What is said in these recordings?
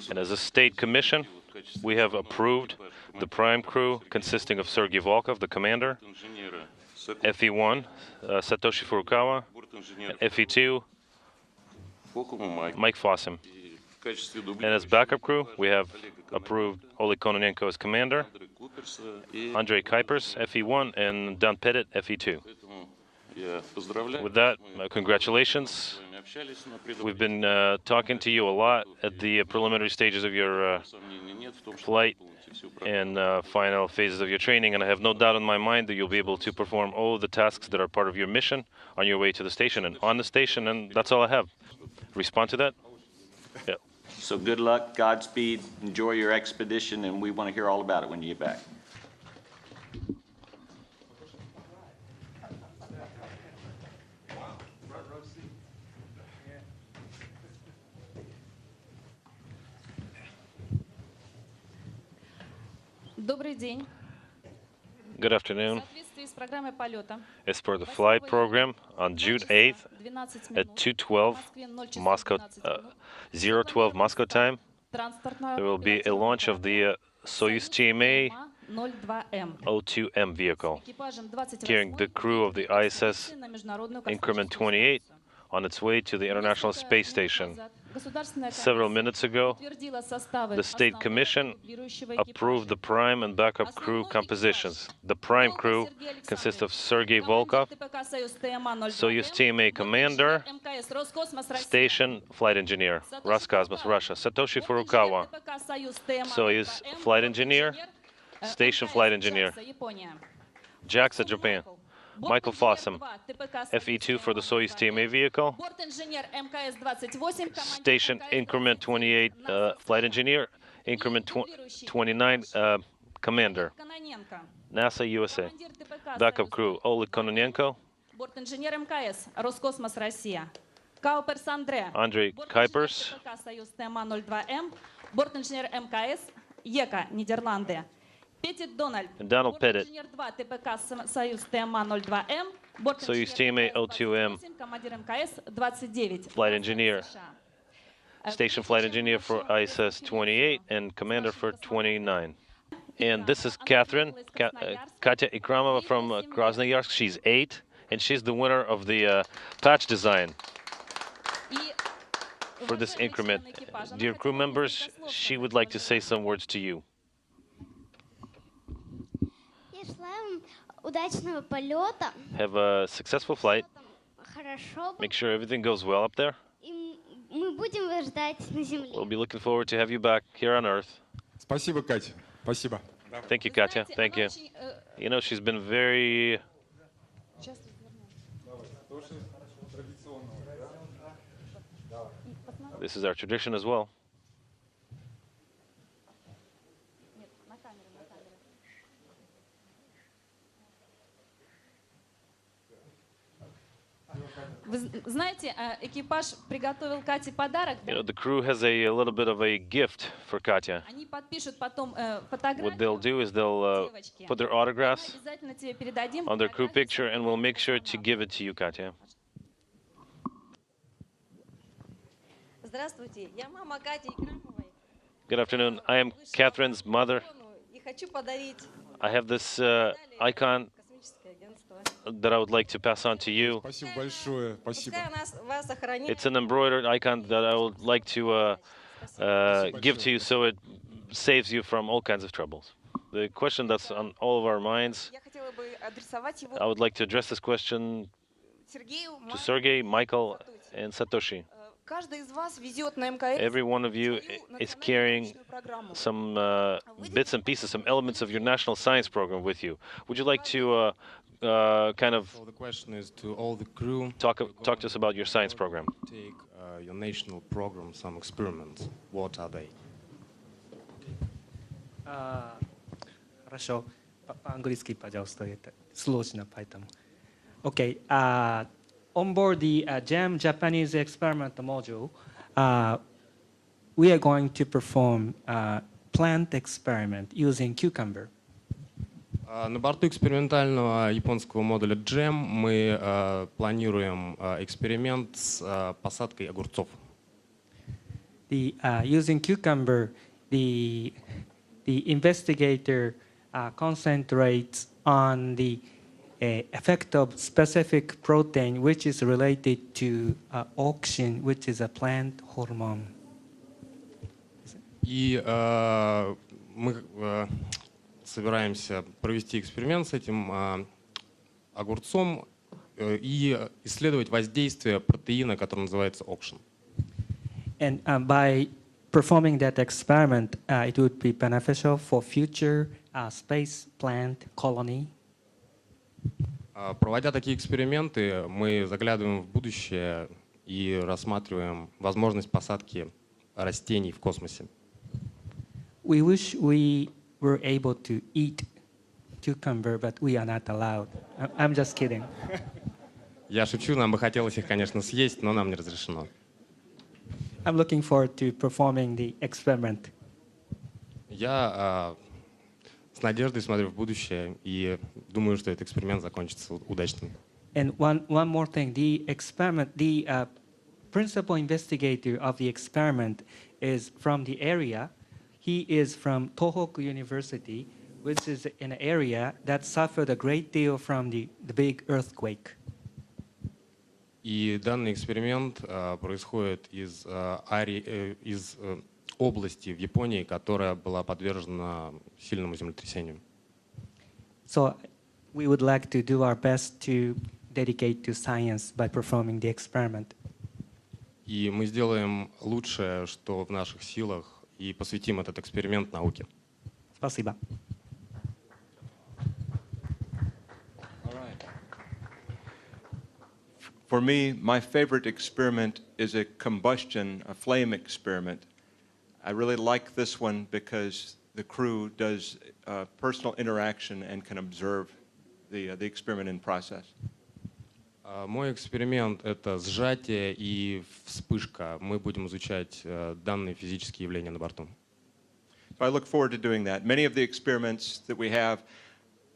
And as a state commission, we have approved the prime crew consisting of Sergei Volkov, the commander, FE1, Satoshi Furukawa, and FE2, Mike Fossum. And as backup crew, we have approved Oleg Kononenko as commander, Andrei Kuipers, FE1, and Dan Pettit, FE2. With that, congratulations. We've been talking to you a lot at the preliminary stages of your flight and final phases of your training, and I have no doubt in my mind that you'll be able to perform all of the tasks that are part of your mission on your way to the station and on the station, and that's all I have. Respond to that? Yeah. So good luck, Godspeed, enjoy your expedition, and we want to hear all about it when you get back. Добрый день. Good afternoon. В соответствии с программой полета As per the flight program, on June 8th at 2:12 Moscow, 012 Moscow time, there will be a launch of the Soyuz TMA 02M vehicle, carrying the crew of the ISS Increment 28 on its way to the International Space Station. Several minutes ago, the State Commission approved the prime and backup crew compositions. The prime crew consists of Sergei Volkov, Soyuz TMA commander, station flight engineer, Roscosmos, Russia, Satoshi Furukawa, Soyuz flight engineer, station flight engineer, JAXA, Japan, Michael Fossum, FE2 for the Soyuz TMA vehicle, Station Increment 28 flight engineer, Increment 29 commander, NASA USA, backup crew, Oleg Kononenko, Борт-инженер МКС, Роскосмос, Россия. Кауперс Андре, Andrei Kuipers, ТПК «Союз ТМА-02М», борт-инженер МКС, ЕКА, Нидерланды. Pettit Donald, Donald Pettit, борт-инженер 2 ТПК «Союз ТМА-02М», Soyuz TMA 02M, командир МКС 29, flight engineer, station flight engineer for ISS 28 and commander for 29. And this is Katya Ikramova from Krasnoyarsk. She's 8, and she's the winner of the patch design for this increment. Dear crew members, she would like to say some words to you. Have a successful flight. Make sure everything goes well up there. We'll be looking forward to have you back here on Earth. Спасибо, Катя. Спасибо. Thank you, Katya. Thank you. You know, she's been very... This is our tradition as well. Вы знаете, экипаж приготовил Кате подарок. You know, the crew has a little bit of a gift for Katya. Они подпишут потом фотографию. What they'll do is they'll put their autographs Обязательно тебе передадим. on their crew picture, and we'll make sure to give it to you, Katya. Здравствуйте, я мама Кати Икрамовой. Good afternoon. I am Catherine's mother. И хочу подарить I have this icon космическое агентство. that I would like to pass on to you. Спасибо большое. Спасибо. Пускай вас сохранит. It's an embroidered icon that I would like to give to you so it saves you from all kinds of troubles. The question that's on all of our minds, Я хотела бы адресовать его I would like to address this question Сергею. to Sergei, Michael, and Satoshi. Каждый из вас везет на мкс Every one of you is carrying программу. some bits and pieces, some elements of your national science program with you. Would you like to kind of So the question is to all the crew. talk to us about your science program? Take your national program, some experiments. What are they? Хорошо. По-английски, пожалуйста, это сложно, поэтому. Okay. On board the GEM Japanese experiment module, we are going to perform a plant experiment using cucumber. На борту экспериментального японского модуля GEM мы планируем эксперимент с посадкой огурцов. using cucumber, the investigator concentrates on the effect of specific protein, which is related to auxin, which is a plant hormone. И мы собираемся провести эксперимент с этим огурцом и исследовать воздействие протеина, который называется auxin. And by performing that experiment, it would be beneficial for future space plant colony. Проводя такие эксперименты, мы заглядываем в будущее и рассматриваем возможность посадки растений в космосе. We wish we were able to eat cucumber, but we are not allowed. I'm just kidding. Я шучу, нам бы хотелось их, конечно, съесть, но нам не разрешено. I'm looking forward to performing the experiment. Я с надеждой смотрю в будущее и думаю, что этот эксперимент закончится удачным. And one more thing, the principal investigator of the experiment is from the area. He is from Tohoku University, which is an area that suffered a great deal from the big earthquake. И данный эксперимент происходит из области в Японии, которая была подвержена сильному землетрясению. So we would like to do our best to dedicate to science by performing the experiment. И мы сделаем лучшее, что в наших силах, и посвятим этот эксперимент науке. Спасибо. For me, my favorite experiment is a combustion, a flame experiment. I really like this one because the crew does personal interaction and can observe the experiment in process. Мой эксперимент — это сжатие и вспышка. Мы будем изучать данные физические явления на борту. So I look forward to doing that. Many of the experiments that we have,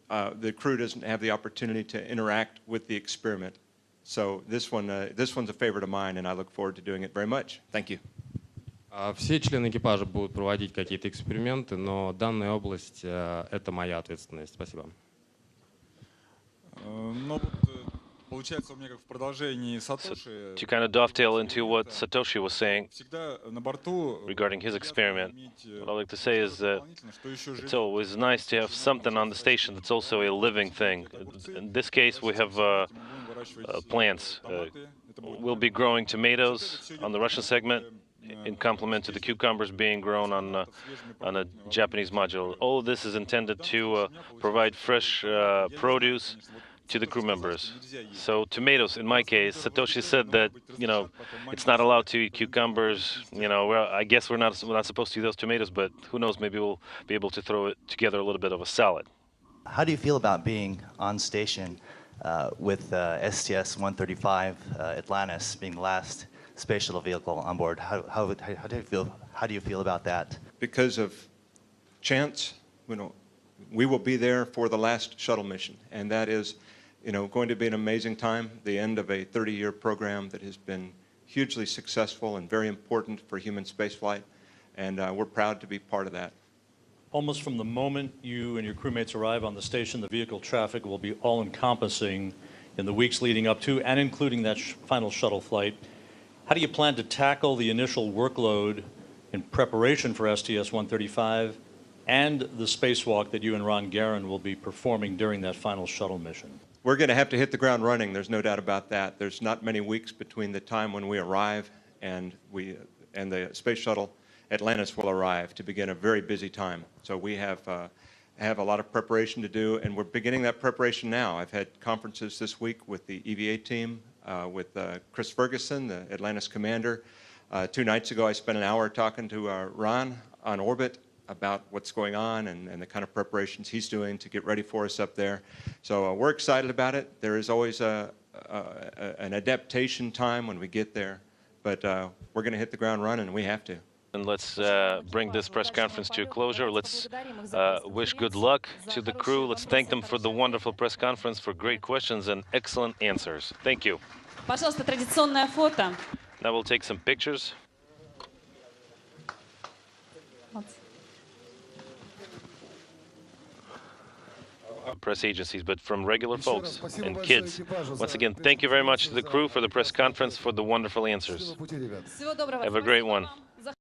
the crew doesn't have the opportunity to interact with the experiment. So this one's a favorite of mine, and I look forward to doing it very much. Thank you. Все члены экипажа будут проводить какие-то эксперименты, но данная область — это моя ответственность. Спасибо. Ну, получается, у меня как в продолжении Сатоши. To kind of dovetail into what Satoshi was saying Всегда на борту regarding his experiment, what I'd like to say is that it's always nice to have something on the station that's also a living thing. In this case, we have plants. We'll be growing tomatoes on the Russian segment in complement to the cucumbers being grown on a Japanese module. All of this is intended to provide fresh produce to the crew members. So tomatoes, in my case, Satoshi said that, it's not allowed to eat cucumbers. I guess we're not supposed to eat those tomatoes, but who knows, maybe we'll be able to throw it together a little bit of a salad. How do you feel about being on station with STS-135 Atlantis being the last space shuttle vehicle on board? How do you feel about that? Because of chance, we will be there for the last shuttle mission, and that is going to be an amazing time, the end of a 30-year program that has been hugely successful and very important for human spaceflight, and we're proud to be part of that. Almost from the moment you and your crewmates arrive on the station, the vehicle traffic will be all-encompassing in the weeks leading up to and including that final shuttle flight. How do you plan to tackle the initial workload in preparation for STS-135 and the spacewalk that you and Ron Garan will be performing during that final shuttle mission? We're going to have to hit the ground running. There's no doubt about that. There's not many weeks between the time when we arrive and the space shuttle Atlantis will arrive to begin a very busy time. So we have a lot of preparation to do, and we're beginning that preparation now. I've had conferences this week with the EVA team, with Chris Ferguson, the Atlantis commander. 2 nights ago, I spent an hour talking to Ron on orbit about what's going on and the kind of preparations he's doing to get ready for us up there. So we're excited about it. There is always an adaptation time when we get there, but we're going to hit the ground running, and we have to. And let's bring this press conference to a closure. Let's wish good luck to the crew. Let's thank them for the wonderful press conference, for great questions and excellent answers. Thank you. Пожалуйста, традиционное фото. Now we'll take some pictures. Press agencies, but from regular folks and kids. Once again, thank you very much to the crew for the press conference, for the wonderful answers. Всего доброго. Have a great Спасибо one. вам.